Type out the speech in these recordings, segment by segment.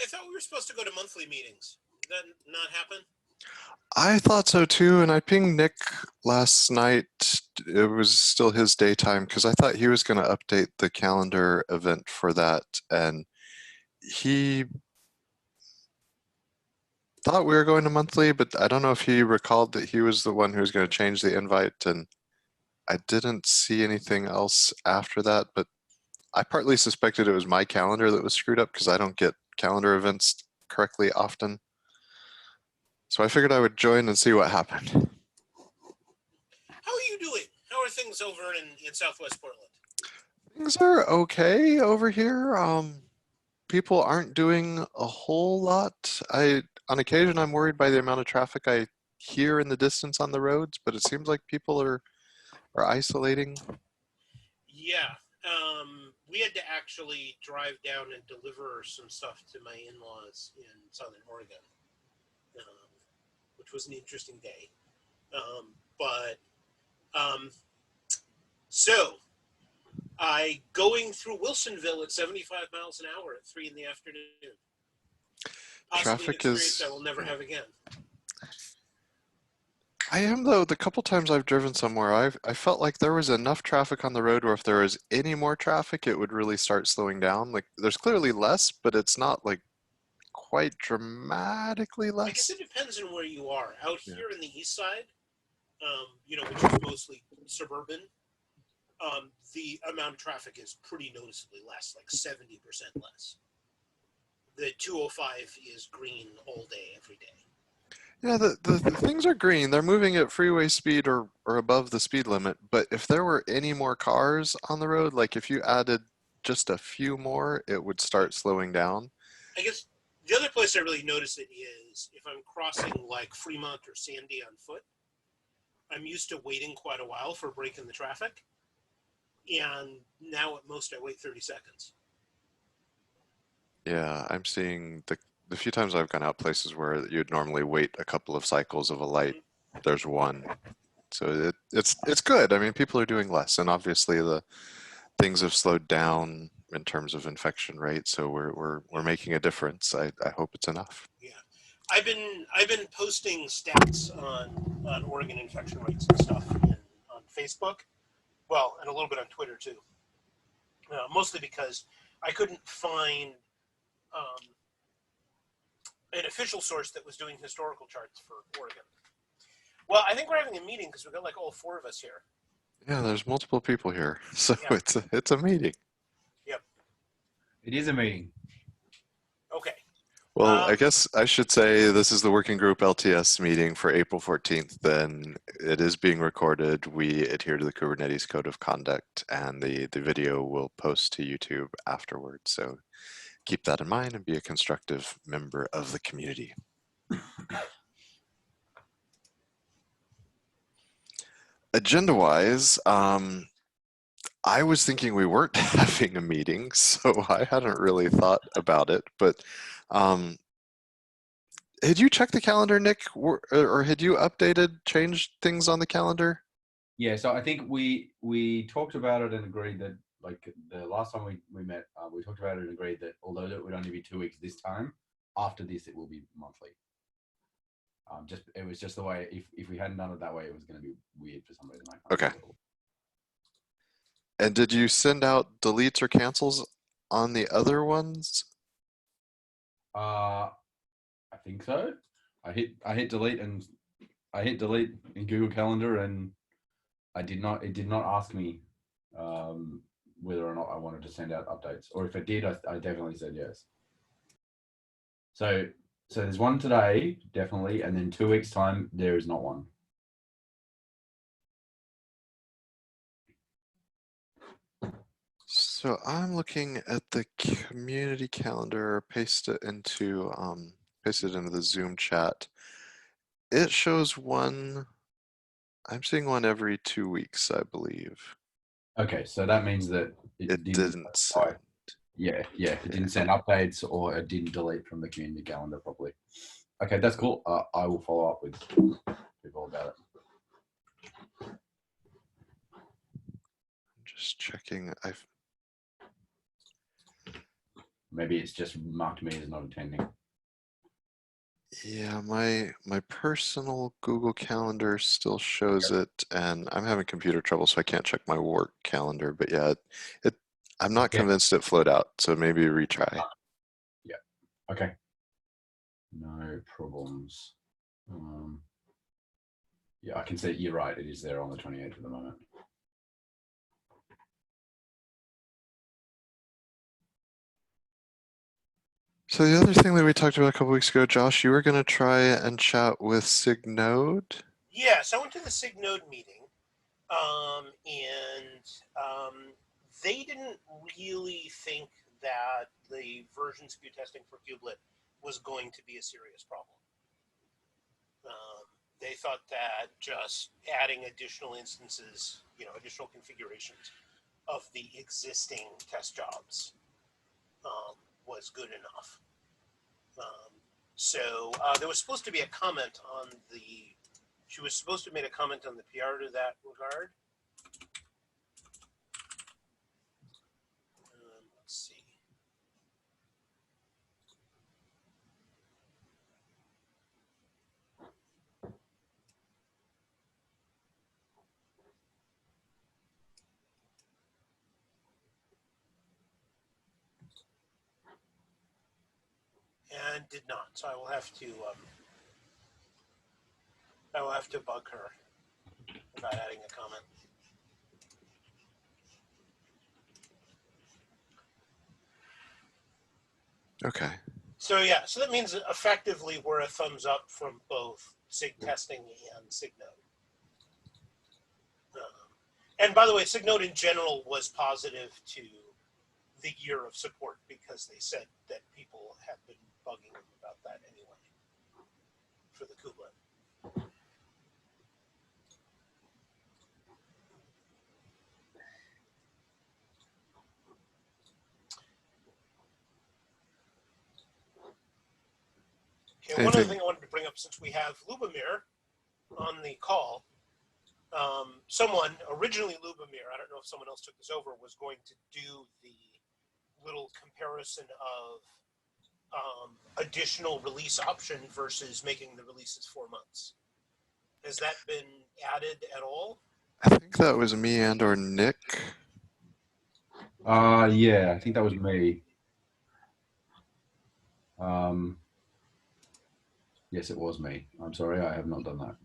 I thought we were supposed to go to monthly meetings. Did that not happen? I thought so too, and I pinged Nick last night. It was still his daytime because I thought he was going to update the calendar event for that, and he thought we were going to monthly, but I don't know if he recalled that he was the one who was going to change the invite, and I didn't see anything else after that, but I partly suspected it was my calendar that was screwed up because I don't get calendar events correctly often. So I figured I would join and see what happened. How are you doing? How are things over in Southwest Portland? Things are okay over here. People aren't doing a whole lot. On occasion, I'm worried by the amount of traffic I hear in the distance on the roads, but it seems like people are isolating. Yeah. We had to actually drive down and deliver some stuff to my in-laws in Southern Oregon, which was an interesting day. But so I going through Wilsonville at 75 miles an hour at 3 in the afternoon. Possibly an experience I will never have again. I am though. The couple times I've driven somewhere, I felt like there was enough traffic on the road where if there was any more traffic, it would really start slowing down. Like there's clearly less, but it's not like quite dramatically I guess less. it depends on where you are. Out Yeah. here in the east side, which is mostly suburban, the amount of traffic is pretty noticeably less, like 70% less. The 205 is green all day, every day. Yeah, the things are green. They're moving at freeway speed or above the speed limit. But if there were any more cars on the road, like if you added just a few more, it would start slowing down. I guess the other place I really notice it is if I'm crossing like Fremont or Sandy on foot. I'm used to waiting quite a while for a break in the traffic. And now at most I wait 30 seconds. Yeah, I'm seeing the few times I've gone out places where you'd normally wait a couple of cycles of a light, there's one. So it's good. I mean, people are doing less, and obviously the things have slowed down in terms of infection rate. So we're making a difference. I hope it's enough. Yeah, I've been posting stats on Oregon infection rates and stuff on Facebook. Well, and a little bit on Twitter too. Mostly because I couldn't find an official source that was doing historical charts for Oregon. Well, I think we're having a meeting because we've got like all four of us here. Yeah, there's multiple people here, so Yeah. it's a meeting. Yep. It is a meeting. Okay. Well, I guess I should say this is the working group LTS meeting for April 14th. Then it is being recorded. We adhere to the Kubernetes Code of Conduct, and the video will post to YouTube afterwards. So keep that in mind and be a constructive member of the community. Agenda-wise, I was thinking we weren't having a meeting, so I hadn't really thought about it. But had you checked the calendar, Nick, or had you changed things on the calendar? Yeah, so I think we talked about it and agreed that, like the last time we met, we talked about it and agreed that although it would only be 2 weeks this time, after this it will be monthly. It was just the way. If we hadn't done it that way, it was going to be weird for some reason. Okay. And did you send out deletes or cancels on the other ones? I think so. I hit delete in Google Calendar, and it did not ask me whether or not I wanted to send out updates, or if it did, I definitely said yes. So there's one today, definitely, and then 2 weeks time there is not one. So I'm looking at the community calendar, paste it into the Zoom chat. It shows one. I'm seeing one every 2 weeks, I believe. Okay, so that means that it didn't send. Yeah, it didn't send updates, or it didn't delete from the community calendar properly. Okay, that's cool. I will follow up with people about it. I'm just checking. Maybe it's just marked me as not attending. Yeah, my personal Google Calendar still shows it, and I'm having computer trouble, so I can't check my work calendar. But yeah, it I'm not Yeah. convinced it flowed out, so maybe retry. Yeah. Okay. No problems. Yeah, I can see you're right. It is there on the 28th at the moment. So the other thing that we talked about a couple weeks ago, Josh, you were going to try and chat with Signode. Yes, I went to the Signode meeting, and they didn't really think that the version skew testing for kubelet was going to be a serious problem. They thought that just adding additional instances, additional configurations of the existing test jobs was good enough. So there was supposed to be a comment on the. She was supposed to make a comment on the PR to that regard. Let's see. And did not. So I will have to bug her about adding a comment. Okay. So yeah, so that means effectively we're a thumbs up from both SIG testing and Signode. And by the way, Signode in general was positive to the year of support because they said that people have been bugging them about that anyway for the kubelet. Okay, one other thing I wanted to bring up since we have Lubomir on the call. Someone, originally Lubomir, I don't know if someone else took this over, was going to do the little comparison of additional release option versus making the releases 4 months. Has that been added at all? I think that was me and or Nick. Yeah, I think that was me. Yes, it was me. I'm sorry, I have not done that.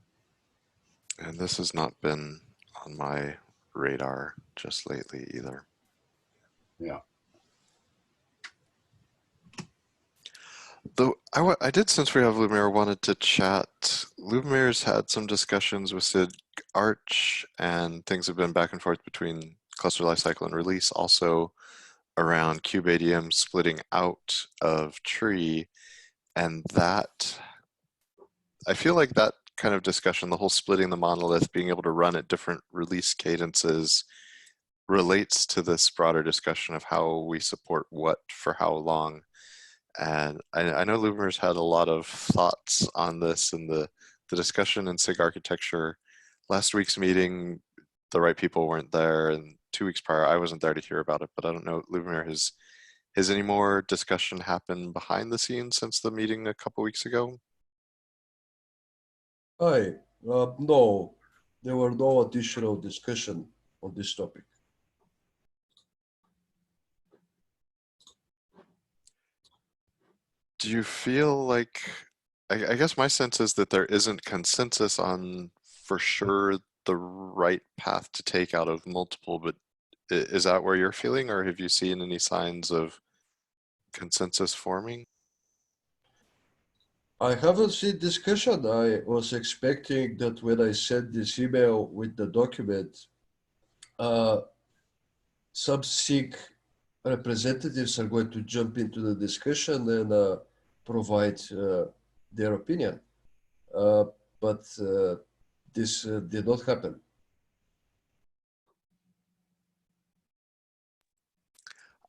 And this has not been on my radar just lately either. Yeah. Though I did, since we have Lumire, wanted to chat. Lumire's had some discussions with Sid Arch, and things have been back and forth between cluster lifecycle and release, also around kubeadm splitting out of tree, and that I feel like that kind of discussion, the whole splitting the monolith, being able to run at different release cadences, relates to this broader discussion of how we support what for how long. And I know Lumire's had a lot of thoughts on this, and the discussion in SIG architecture. Last week's meeting, the right people weren't there, and 2 weeks prior, I wasn't there to hear about it. But I don't know, Lumire, has any more discussion happened behind the scenes since the meeting a couple weeks ago? Hi. No, there were no additional discussion on this topic. Do you feel like, I guess my sense is that there isn't consensus on for sure the right path to take out of multiple, but is that where you're feeling, or have you seen any signs of consensus forming? I haven't seen discussion. I was expecting that when I sent this email with the document, some SIG representatives are going to jump into the discussion and provide their opinion. But this did not happen.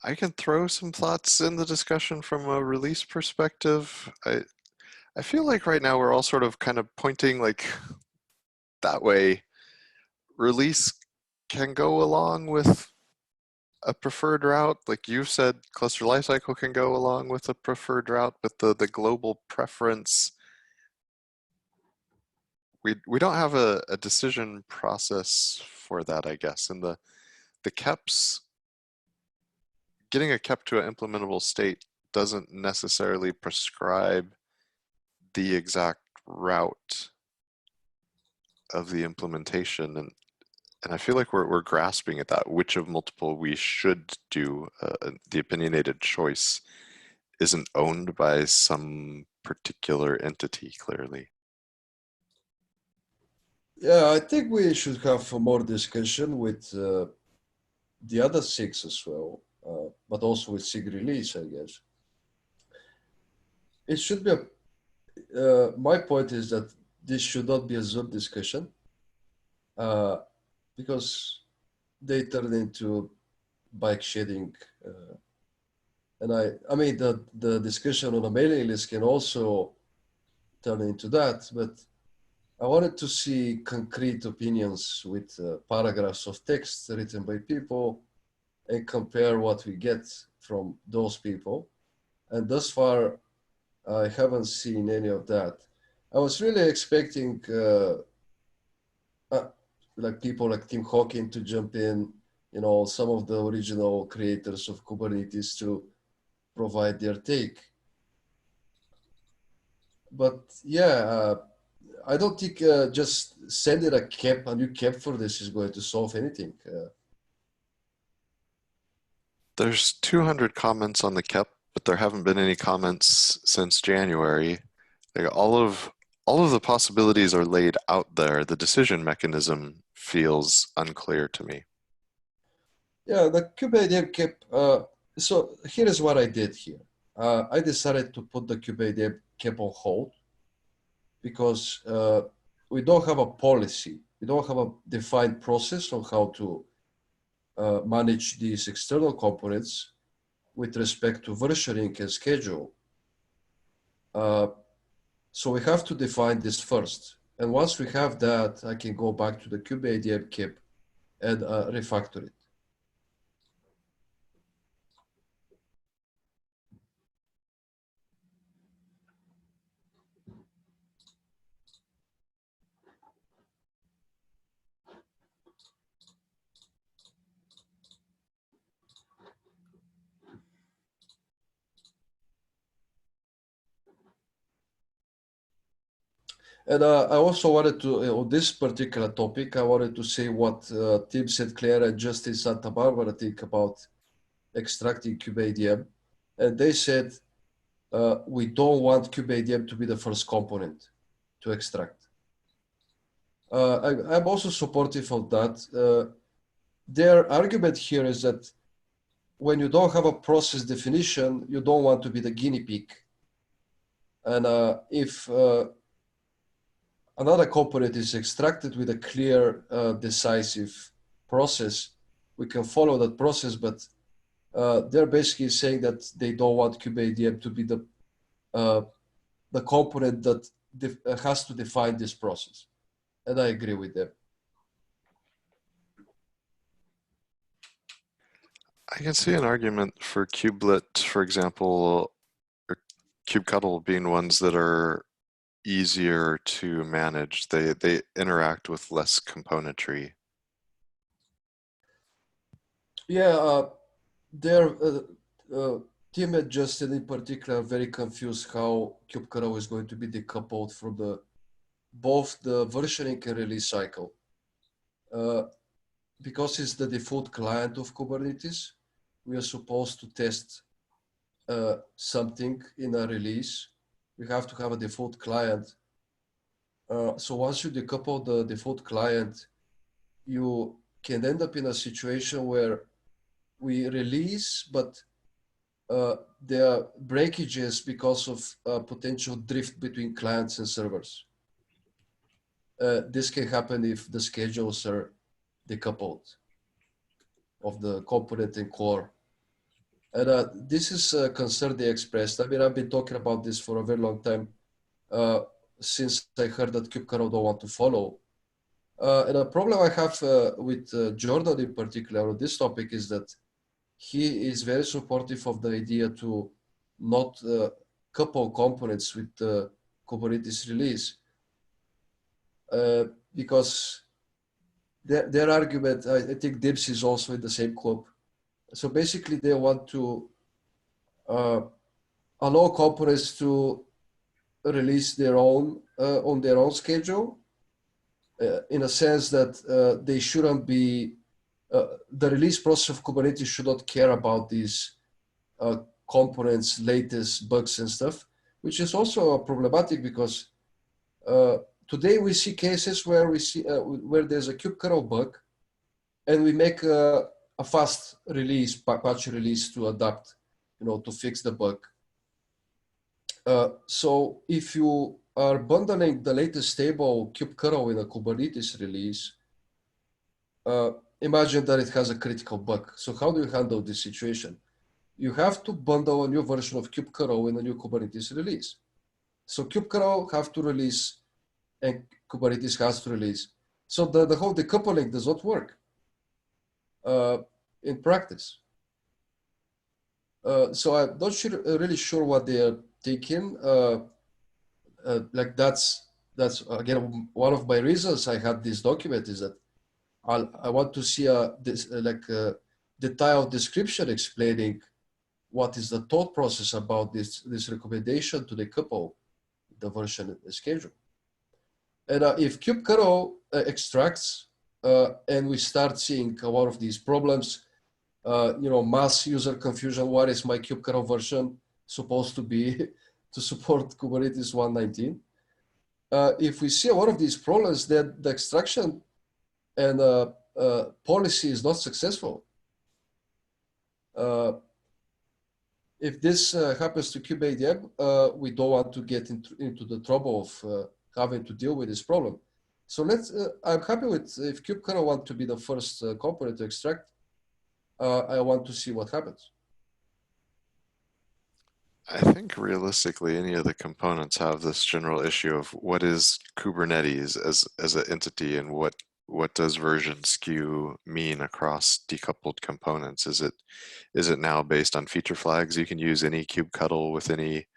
I can throw some thoughts in the discussion from a release perspective. I feel like right now we're all sort of kind of pointing like that way. Release can go along with a preferred route? Like you said, cluster lifecycle can go along with a preferred route, but the global preference, we don't have a decision process for that, I guess. And the KEPs, getting a KEP to an implementable state doesn't necessarily prescribe the exact route of the implementation. And I feel like we're grasping at that, which of multiple we should do. The opinionated choice isn't owned by some particular entity, clearly. Yeah, I think we should have more discussion with the other SIGs as well, but also with SIG release, I guess. It should be my point is that this should not be a Zoom discussion because they turn into bike shedding. And I mean, the discussion on a mailing list can also turn into that, but I wanted to see concrete opinions with paragraphs of text written by people and compare what we get from those people. And thus far, I haven't seen any of that. I was really expecting like people like Tim Hawking to jump in, some of the original creators of Kubernetes to provide their take. But yeah, I don't think just sending a new KEP for this is going to solve anything. There's 200 comments on the KEP, but there haven't been any comments since January. Like all of the possibilities are laid out there. The decision mechanism feels unclear to me. Yeah, the kubeadm KEP. So here is what I did here. I decided to put the kubeadm KEP on hold because we don't have a policy. We don't have a defined process on how to manage these external components with respect to versioning and schedule. So we have to define this first. And once we have that, I can go back to the kubeadm KEP and refactor it. And I also wanted to, on this particular topic, I wanted to say what Tim St. Clair and Justin Santa Barbara think about extracting kubeadm. And they said, we don't want kubeadm to be the first component to extract. I'm also supportive of that. Their argument here is that when you don't have a process definition, you don't want to be the guinea pig. And if another component is extracted with a clear, decisive process, we can follow that process, but they're basically saying that they don't want kubeadm to be the component that has to define this process. And I agree with them. I can see an argument for kubelet, for example, or kubectl being ones that are easier to manage. They interact with less componentry. Yeah, their Tim and Justin in particular are very confused how kubectl is going to be decoupled from both the versioning and release cycle. Because it's the default client of Kubernetes, we are supposed to test something in a release. We have to have a default client. So once you decouple the default client, you can end up in a situation where we release, but there are breakages because of potential drift between clients and servers. This can happen if the schedules are decoupled of the component and core. And this is a concern they expressed. I mean, I've been talking about this for a very long time since I heard that kubectl don't want to follow. And a problem I have with Jordan in particular on this topic is that he is very supportive of the idea to not couple components with the Kubernetes release, because their argument, I think Dibs is also in the same club. So basically, they want to allow components to release their own on their own schedule, in a sense that they shouldn't be the release process of Kubernetes should not care about these components, latest bugs and stuff, which is also problematic because today we see cases where we see where there's a kubectl bug, and we make a fast release, patch release to adapt, to fix the bug. So if you are bundling the latest stable kubectl in a Kubernetes release, imagine that it has a critical bug. So how do you handle this situation? You have to bundle a new version of kubectl in a new Kubernetes release. So kubectl have to release and Kubernetes has to release. So the whole decoupling does not work in practice. So I'm not really sure what they are thinking. Like that's again one of my reasons I had this document is that I want to see a detailed description explaining what is the thought process about this recommendation to decouple the version schedule. And if kubectl extracts and we start seeing a lot of these problems, mass user confusion, what is my kubectl version supposed to be to support Kubernetes 1.19? If we see a lot of these problems, then the extraction and policy is not successful. If this happens to kubeadm, we don't want to get into the trouble of having to deal with this problem. So I'm happy with if kubectl want to be the first component to extract, I want to see what happens. I think realistically, any of the components have this general issue of what is Kubernetes as an entity, and what does version skew mean across decoupled components? Is it now based on feature flags? You can use any kubectl with any.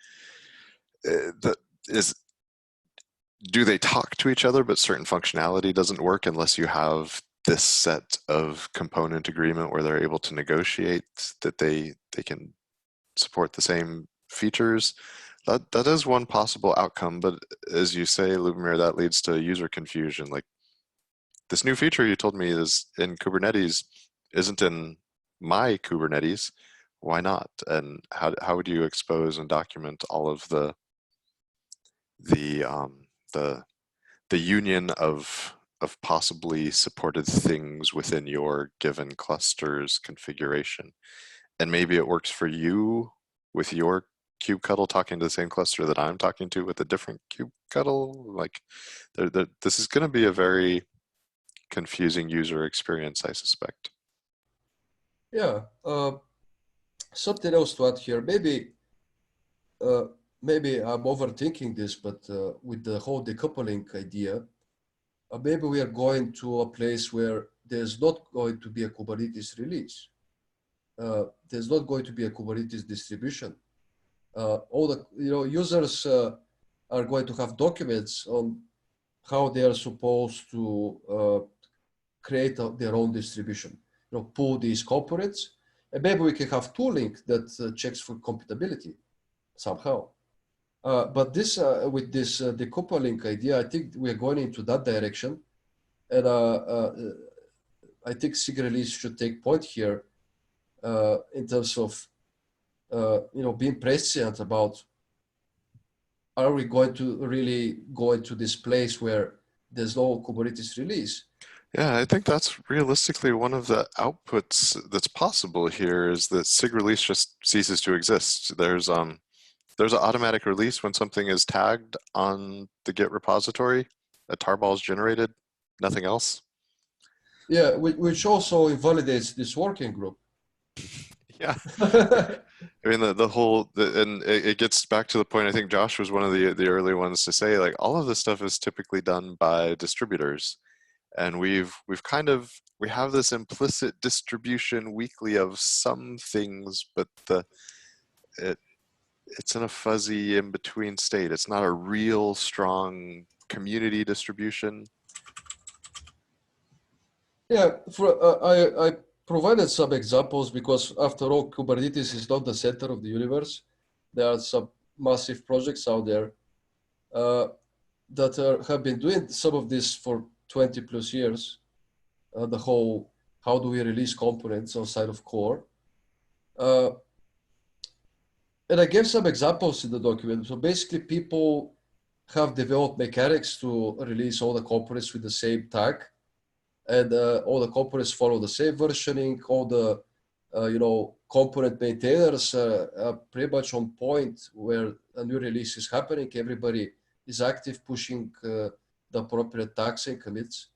Do they talk to each other, but certain functionality doesn't work unless you have this set of component agreement where they're able to negotiate that they can support the same features? That is one possible outcome, but as you say, Lubomir, that leads to user confusion. Like, this new feature you told me is in Kubernetes isn't in my Kubernetes. Why not? And how would you expose and document all of the union of possibly supported things within your given cluster's configuration? And maybe it works for you with your kubectl talking to the same cluster that I'm talking to with a different kubectl. Like, this is going to be a very confusing user experience, I suspect. Yeah. Something else to add here. Maybe I'm overthinking this, but with the whole decoupling idea, maybe we are going to a place where there's not going to be a Kubernetes release. There's not going to be a Kubernetes distribution. All the users are going to have documents on how they are supposed to create their own distribution. Pull these components, and maybe we can have tooling that checks for compatibility somehow. But this with this decoupling idea, I think we are going into that direction, and I think SIG release should take point here in terms of being prescient about, are we going to really go into this place where there's no Kubernetes release? Yeah, I think that's realistically one of the outputs that's possible here, is that SIG release just ceases to exist. There's an automatic release when something is tagged on the Git repository, a tarball is generated, nothing else. Yeah, which also invalidates this working group. Yeah. I mean, the whole, and it gets back to the point, I think Josh was one of the early ones to say, like, all of this stuff is typically done by distributors. and we have this implicit distribution weekly of some things, but it's in a fuzzy in between state. It's not a real strong community distribution. Yeah, I provided some examples because after all, Kubernetes is not the center of the universe. There are some massive projects out there that have been doing some of this for 20 plus years. The whole, how do we release components outside of core? And I gave some examples in the document. So basically people have developed mechanics to release all the components with the same tag, and all the components follow the same versioning. All the component maintainers are pretty much on point where a new release is happening. Everybody is active pushing the appropriate tags and commits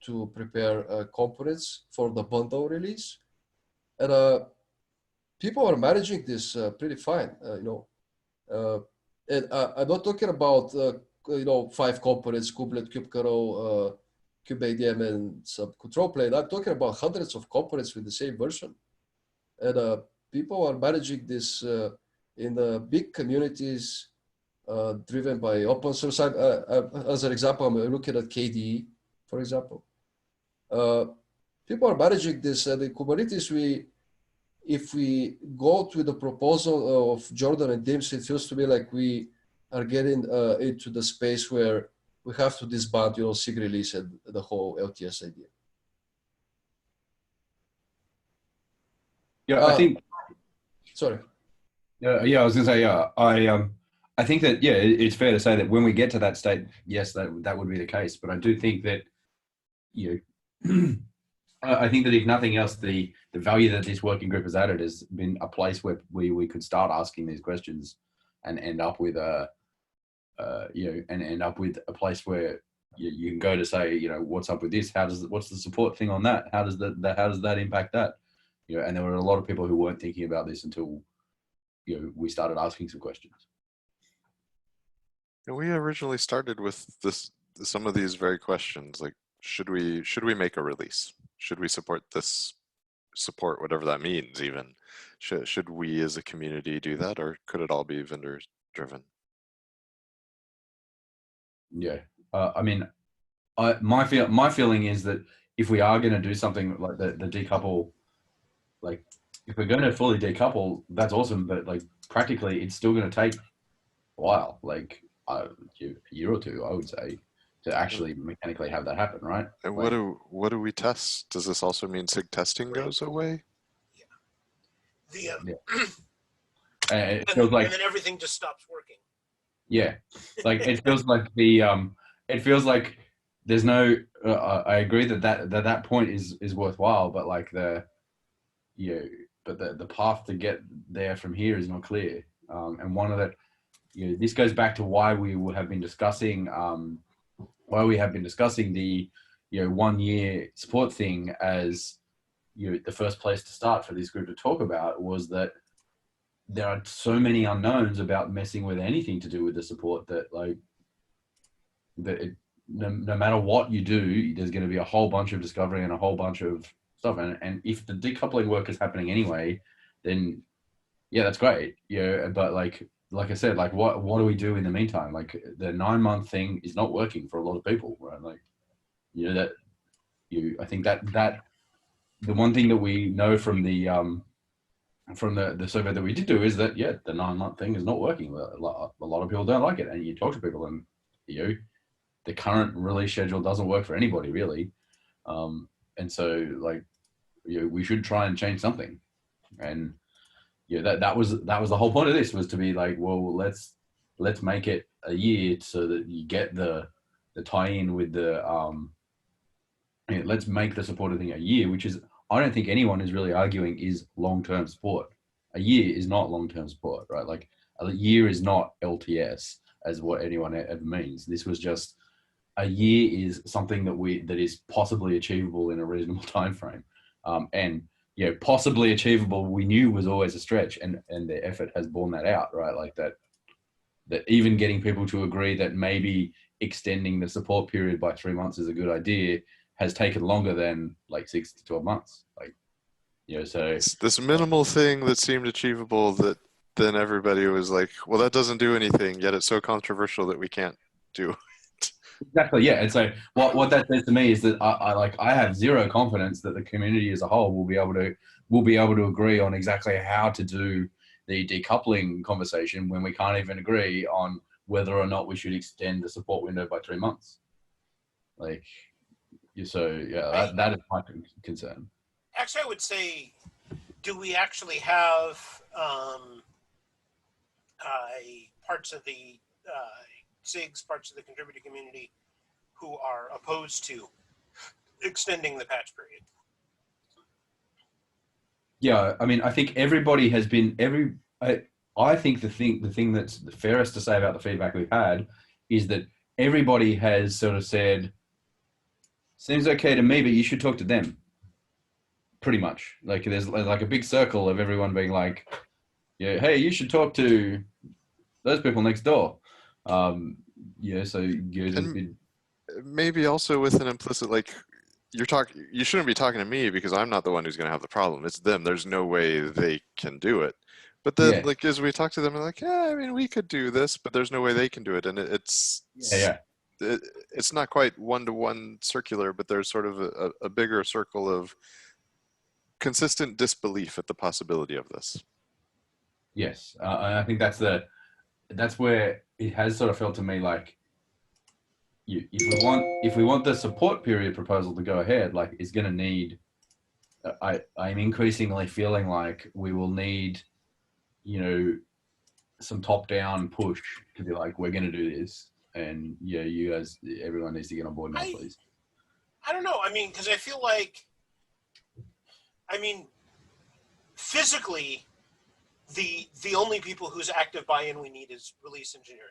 to prepare components for the bundle release. And people are managing this pretty fine, and I'm not talking about 5 components, kubelet, kubekernel, kubeadm, and some control plane. I'm talking about hundreds of components with the same version, and people are managing this in big communities driven by open source. As an example, I'm looking at KDE, for example. People are managing this, and in Kubernetes, if we go to the proposal of Jordan and Dims, it feels to me like we are getting into the space where we have to disband, SIG release and the whole LTS idea. Yeah, I think. Sorry. Yeah, I was gonna say, yeah, I think that, yeah, it's fair to say that when we get to that state, yes, that would be the case. But I do think that, I think that if nothing else, the value that this working group has added has been a place where we could start asking these questions and end up with end up with a place where you can go to say, what's up with this? What's the support thing on that? How does that impact that? And there were a lot of people who weren't thinking about this until we started asking some questions. And we originally started with some of these very questions, like should we make a release? Should we support this? Support whatever that means. Even should we as a community do that, or could it all be vendor driven? Yeah, I mean, my feeling is that if we are going to do something like the decouple, like if we're going to fully decouple, that's awesome. But like practically, it's still going to take a while, like a year or two, I would say, to actually mechanically have that happen, right? And like, what do we test? Does this also mean SIG testing goes away? Yeah. It feels like, and then everything just stops working. Yeah, like it feels like it feels like there's no. I agree that point is worthwhile, but like the path to get there from here is not clear. And one of the, this goes back to why we have been discussing the 1 year support thing as the first place to start for this group to talk about, was that there are so many unknowns about messing with anything to do with the support that no matter what you do, there's going to be a whole bunch of discovery and a whole bunch of stuff. And if the decoupling work is happening anyway, then yeah, that's great. But like I said, like what do we do in the meantime? Like the 9-month thing is not working for a lot of people, right? Like, I think that the one thing that we know from the survey that we did do is that, yeah, the 9-month thing is not working. A lot of people don't like it, and you talk to people and the current release schedule doesn't work for anybody really. And so like, we should try and change something. And that was the whole point of this, was to be like, well, let's make it a year so that you get the tie-in with the let's make the supported thing a year, which is, I don't think anyone is really arguing is long-term support. A year is not long-term support, right? Like a year is not LTS as what anyone ever means. This was just a year is something that is possibly achievable in a reasonable time frame. And possibly achievable, we knew was always a stretch, and the effort has borne that out, right? Like that even getting people to agree that maybe extending the support period by 3 months is a good idea has taken longer than like 6 to 12 months. Like, so It's this minimal thing that seemed achievable that then everybody was like, well, that doesn't do anything, yet it's so controversial that we can't do it. exactly, yeah. And so what that says to me is that I have zero confidence that the community as a whole will be able to agree on exactly how to do the decoupling conversation when we can't even agree on whether or not we should extend the support window by 3 months. Like, so yeah, that is my concern. Actually, I would say, do we actually have parts of the SIGs, parts of the contributor community who are opposed to extending the patch period? Yeah, I mean, I think everybody has been I think the thing that's the fairest to say about the feedback we've had is that everybody has sort of said, seems okay to me, but you should talk to them. Pretty much, like there's like a big circle of everyone being like, yeah, hey, you should talk to those people next door. Yeah, so there's been Maybe also with an implicit, like, you shouldn't be talking to me because I'm not the one who's going to have the problem. It's them. There's no way they can do it. But then, yeah, like, as we talk to them, they're like, yeah, I mean, we could do this, but there's no way they can do it. And yeah. it's not quite one-to-one circular, but there's sort of a bigger circle of consistent disbelief at the possibility of this. Yes, I think that's where it has sort of felt to me like if we want the support period proposal to go ahead, like it's going to need. I'm increasingly feeling like we will need, some top-down push to be like, we're going to do this, and yeah, you guys, everyone needs to get on board now, please. I don't know. I mean, because I feel like, physically, the only people whose active buy-in we need is release engineering.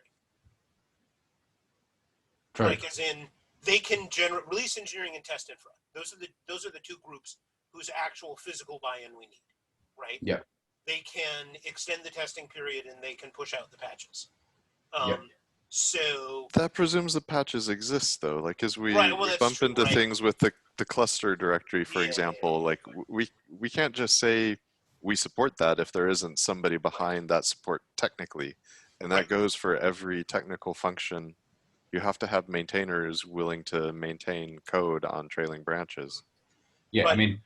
True. Like, as in, they can generate release engineering and test infra. Those are the two groups whose actual physical buy-in we need, right? Yeah. They can extend the testing period and they can push out the patches. Yeah. So that presumes the patches exist, though. Like, as we bump true, into right? things with the cluster directory, for Yeah, example, like we can't just say we support that if there isn't somebody behind that support technically, and that Right. goes for every technical function. You have to have maintainers willing to maintain code on trailing branches. Yeah, But I mean,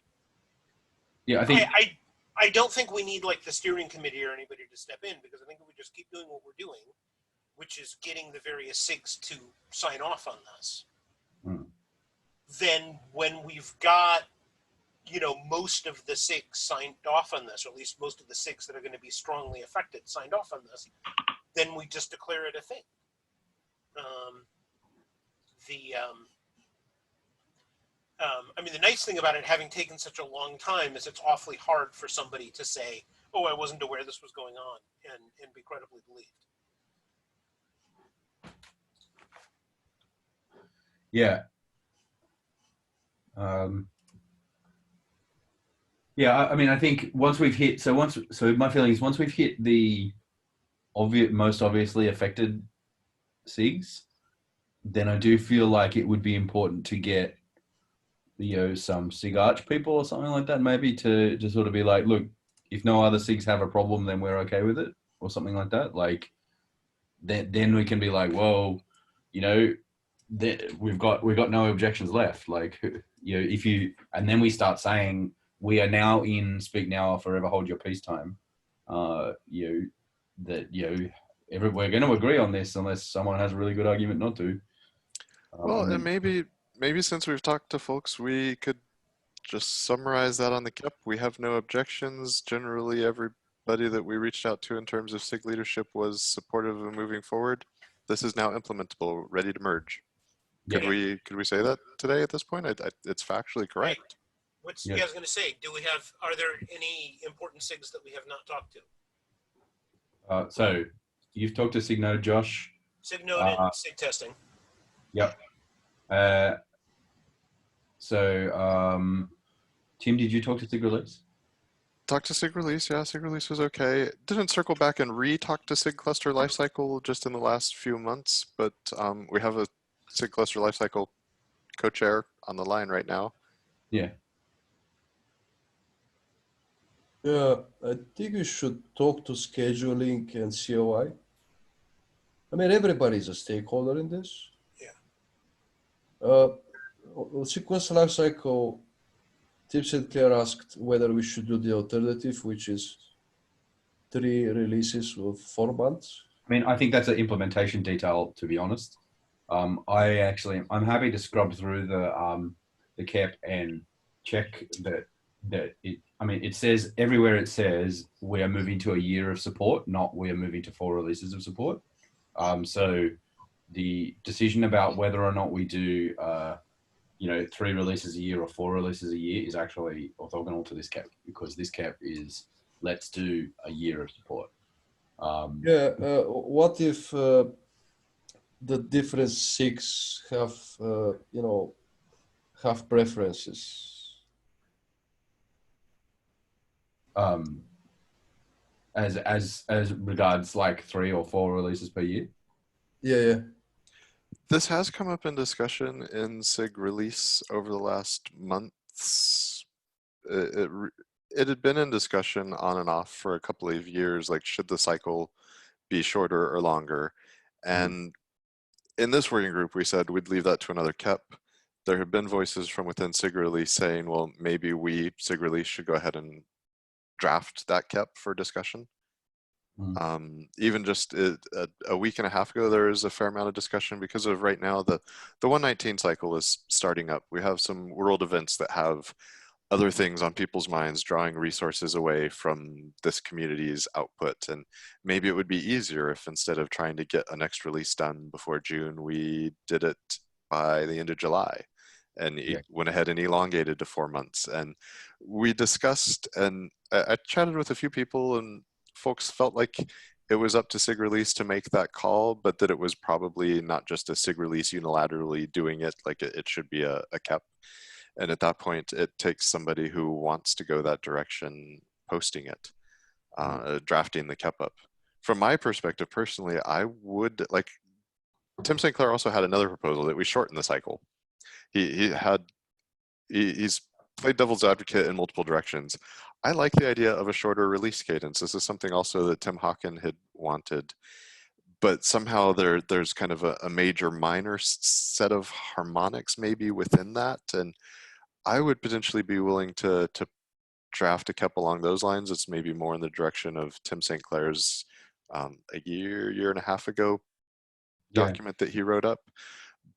yeah, I think I don't think we need like the steering committee or anybody to step in, because I think if we just keep doing what we're doing, which is getting the various SIGs to sign off on this, then when we've got, most of the SIGs signed off on this, or at least most of the SIGs that are going to be strongly affected signed off on this, then we just declare it a thing. The nice thing about it having taken such a long time is it's awfully hard for somebody to say, oh, I wasn't aware this was going on, and be credibly believed. yeah. Yeah, I mean, I think once we've hit, so my feeling is once we've hit the most obviously affected SIGs, then I do feel like it would be important to get, some SIG Arch people or something like that, maybe to sort of be like, look, if no other SIGs have a problem, then we're okay with it, or something like that. Like, then we can be like, well, we've got no objections left. Like, and then we start saying we are now in speak now or forever hold your peace time. We're going to agree on this unless someone has a really good argument not to. Well, and maybe since we've talked to folks, we could just summarize that on the KEP. We have no objections. Generally, everybody that we reached out to in terms of SIG leadership was supportive of moving forward. This is now implementable, ready to merge. Could we say that today at this point? It's factually correct. Right. What's you guys going to say? Are there any important SIGs that we have not talked to? So you've talked to SIG Node, Josh. SIG Node and SIG testing. Yep. Tim, did you talk to SIG release? Talked to SIG release, yeah. SIG release was okay. Didn't circle back and re-talk to SIG cluster lifecycle just in the last few months, but we have a SIG cluster lifecycle co-chair on the line right now. Yeah. Yeah, I think we should talk to scheduling and COI. I mean, everybody's a stakeholder in this. Yeah. Sequence life cycle, Tim Sinclair asked whether we should do the alternative, which is 3 releases of 4 months. I mean, I think that's an implementation detail, to be honest. I'm happy to scrub through the cap and check that it. I mean, it says everywhere. It says we are moving to a year of support, not we are moving to 4 releases of support. So the decision about whether or not we do, 3 releases a year or 4 releases a year is actually orthogonal to this cap, because this cap is let's do a year of support. What if the different 6 have, have preferences? As regards like 3 or 4 releases per year. Yeah. This has come up in discussion in SIG release over the last months. It had been in discussion on and off for a couple of years, like should the cycle be shorter or longer? And in this working group, we said we'd leave that to another KEP. There have been voices from within SIG release saying, well, maybe we, SIG release, should go ahead and draft that KEP for discussion. Even just a week and a half ago, there is a fair amount of discussion because of right now the 119 cycle is starting up. We have some world events that have other things on people's minds, drawing resources away from this community's output. And maybe it would be easier if instead of trying to get a next release done before June, we did it by the end of July and went ahead and elongated to 4 months. And we discussed, and I chatted with a few people, and folks felt like it was up to SIG release to make that call, but that it was probably not just a SIG release unilaterally doing it, like it should be a KEP. And at that point, it takes somebody who wants to go that direction posting it, drafting the KEP up. From my perspective, personally, I would like, Tim St. Clair also had another proposal that we shorten the cycle. He's played devil's advocate in multiple directions. I like the idea of a shorter release cadence. This is something also that Tim Hawken had wanted, but somehow there's kind of a major minor set of harmonics maybe within that. And I would potentially be willing to draft a KEP along those lines. It's maybe more in the direction of Tim St. Clair's a year and a half ago document that he wrote up.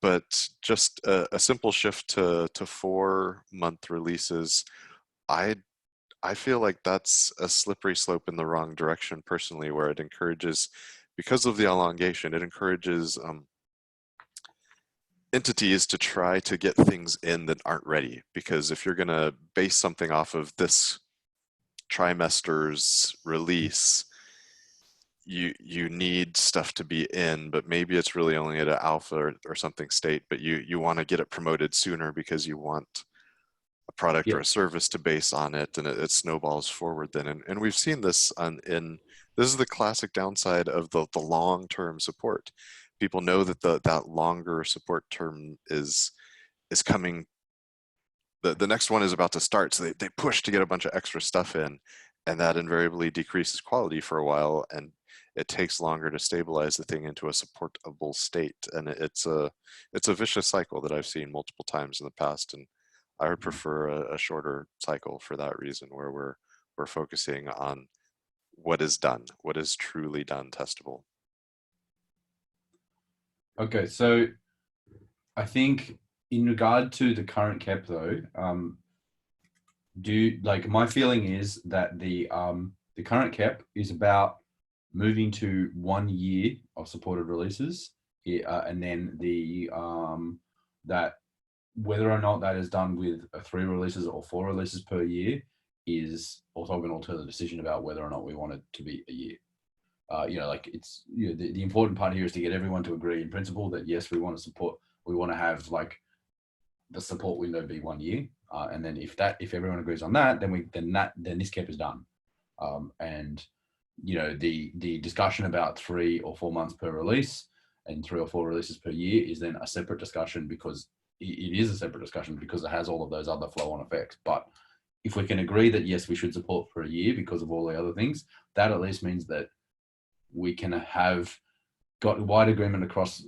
But just a simple shift to 4 month releases, I feel like that's a slippery slope in the wrong direction personally, where it encourages, because of the elongation, it encourages entities to try to get things in that aren't ready. Because if you're going to base something off of this trimester's release, you need stuff to be in, but maybe it's really only at an alpha or something state, but you want to get it promoted sooner because you want a product or a service to base on it, and it snowballs forward then. And we've seen this this is the classic downside of the long-term support. People know that that longer support term is coming. The next one is about to start, so they push to get a bunch of extra stuff in, and that invariably decreases quality for a while, and it takes longer to stabilize the thing into a supportable state. And it's a vicious cycle that I've seen multiple times in the past, and I would prefer a shorter cycle for that reason, where we're focusing on what is done, what is truly done testable. Okay, so I think in regard to the current KEP though, my feeling is that the current KEP is about moving to 1 year of supported releases, and then that whether or not that is done with 3 releases or 4 releases per year is orthogonal to the decision about whether or not we want it to be a year. The important part here is to get everyone to agree in principle that yes, we want to have like the support window be 1 year, and then if everyone agrees on that, then this KEP is done. And the discussion about 3 or 4 months per release and 3 or 4 releases per year is then a separate discussion, because it is a separate discussion because it has all of those other flow-on effects. But if we can agree that yes, we should support for a year because of all the other things, that at least means that we can have got wide agreement across.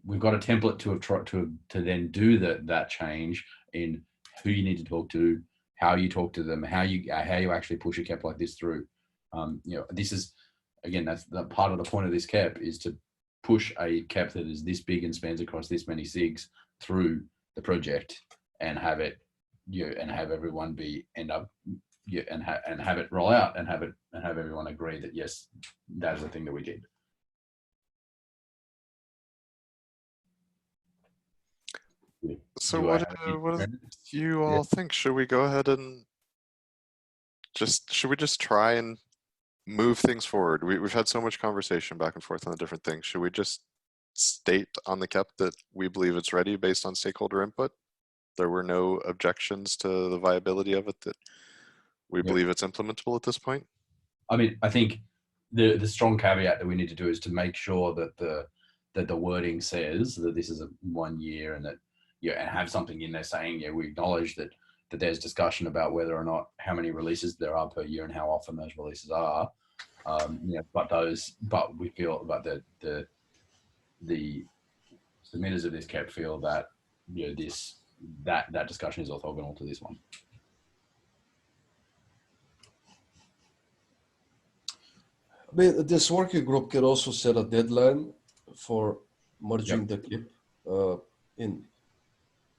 We've got a template to then do that change in who you need to talk to, how you talk to them, how you actually push a cap like this through. This is again, that's the part of the point of this cap is to push a cap that is this big and spans across this many SIGs through the project and have it, and have everyone and have it roll out and have everyone agree that yes, that is the thing that we did. So what do you all think? Should we go ahead and should we just try and move things forward? We've had so much conversation back and forth on the different things. Should we just state on the cap that we believe it's ready based on stakeholder input? There were no objections to the viability of it, that we believe it's implementable at this point? I mean, I think the strong caveat that we need to do is to make sure that the wording says that this is a 1 year and that and have something in there saying we acknowledge that there's discussion about whether or not how many releases there are per year and how often those releases are. But we feel the submitters of this cap feel that that discussion is orthogonal to this one. I mean, this working group can also set a deadline for merging the clip in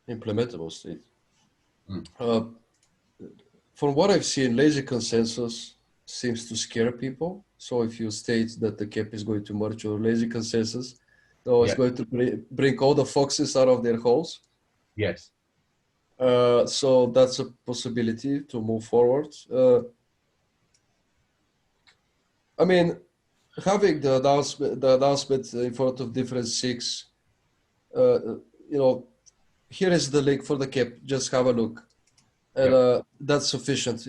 implementable state. From what I've seen, lazy consensus seems to scare people. So if you state that the cap is going to merge your lazy consensus, it's going to bring all the foxes out of their holes. Yes. So that's a possibility to move forward. I mean, having the announcement in front of different SIGs, here is the link for the cap. Just have a look, and that's sufficient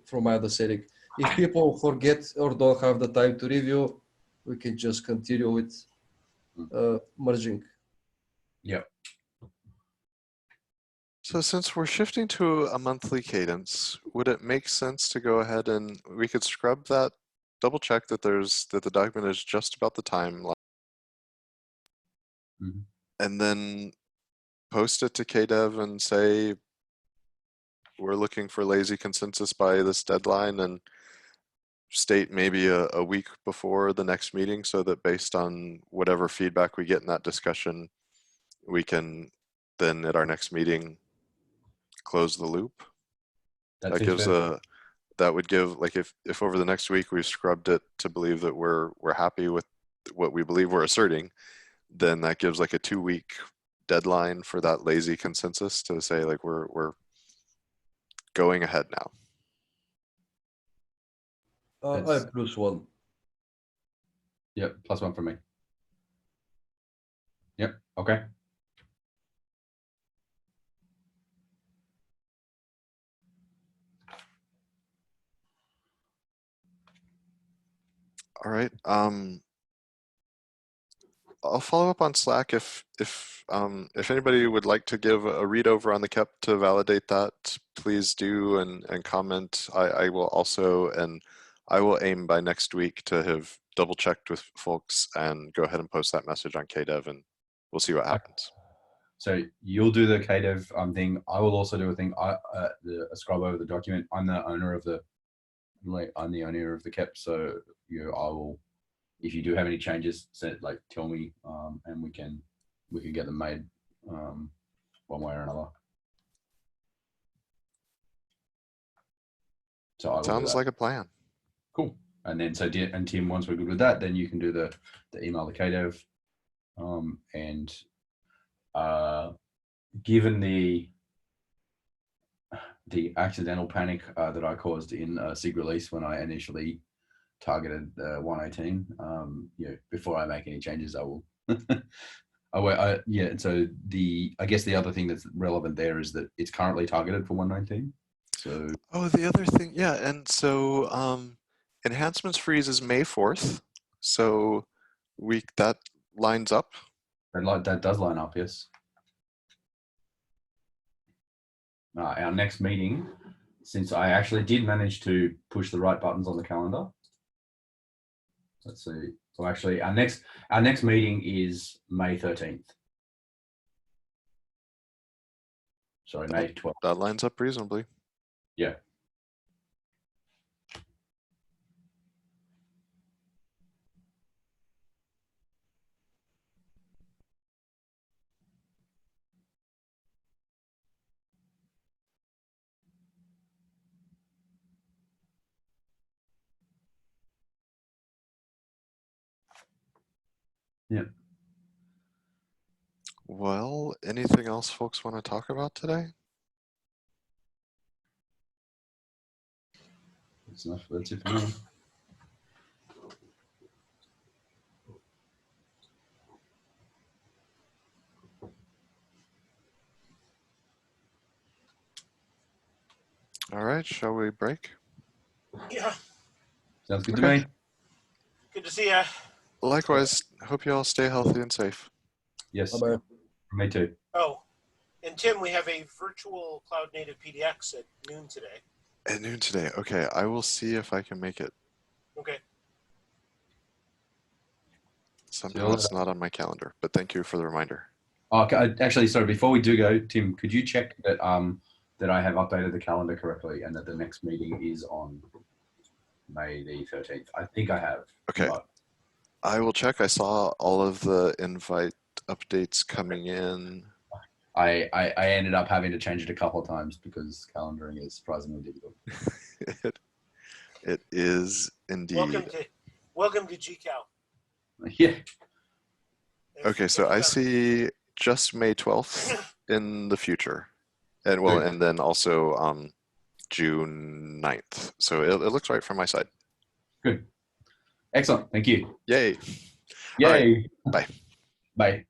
from my understanding. If people forget or don't have the time to review, we can just continue with merging. Yeah. So since we're shifting to a monthly cadence, would it make sense to go ahead and we could scrub that, double check that the document is just about the timeline, and then post it to KDev and say we're looking for lazy consensus by this deadline, and state maybe a week before the next meeting so that based on whatever feedback we get in that discussion, we can then at our next meeting close the loop. That would give, like, if over the next week we've scrubbed it to believe that we're happy with what we believe we're asserting, then that gives like a 2-week deadline for that lazy consensus to say like we're going ahead now. I have +1. Yep, +1 for me. Yep, okay. All right. I'll follow up on Slack if anybody would like to give a read over on the KEP to validate that, please do and comment. I will also, and I will aim by next week to have double checked with folks and go ahead and post that message on KDev, and we'll see what happens. So you'll do the KDev thing. I will also do a thing. A scrub over the document. I'm the owner of the KEP, so I will. If you do have any changes, tell me, and we can get them made one way or another. So I will Sounds like a plan. Cool. And then and Tim, once we're good with that, then you can do the email to KDev, and given the accidental panic that I caused in SIG release when I initially targeted 118, before I make any changes, I will. So I guess the other thing that's relevant there is that it's currently targeted for 119. So the other thing, and so enhancements freeze is May 4th, so that lines up. that does line up, yes. our next meeting, since I actually did manage to push the right buttons on the calendar. Let's see. So actually, our next meeting is May 13th. Sorry, May 12th. That lines up reasonably. Yeah. Yeah. Well, anything else folks want to talk about today? That's enough. That's it for me. All right, shall we break? Yeah. Sounds good to Okay. me. Good to see ya. Likewise, hope you all stay healthy and safe. Yes. Bye-bye. Me too. Oh, and Tim, we have a virtual cloud native PDX at noon today. At noon today. Okay, I will see if I can make it. Okay. Somehow it's not on my calendar, but thank you for the reminder. Oh, actually, sorry. Before we do go, Tim, could you check that that I have updated the calendar correctly and that the next meeting is on May the 13th? I think I have. Okay. But I will check. I saw all of the invite updates coming in. I ended up having to change it a couple of times because calendaring is surprisingly difficult. It is indeed. Welcome to GCal. Yeah. Okay, so I see just May 12th in the future. And well, Good. and then also June 9th. So it looks right from my side. Good. Excellent. Thank you. Yay. Yay. Bye. Bye.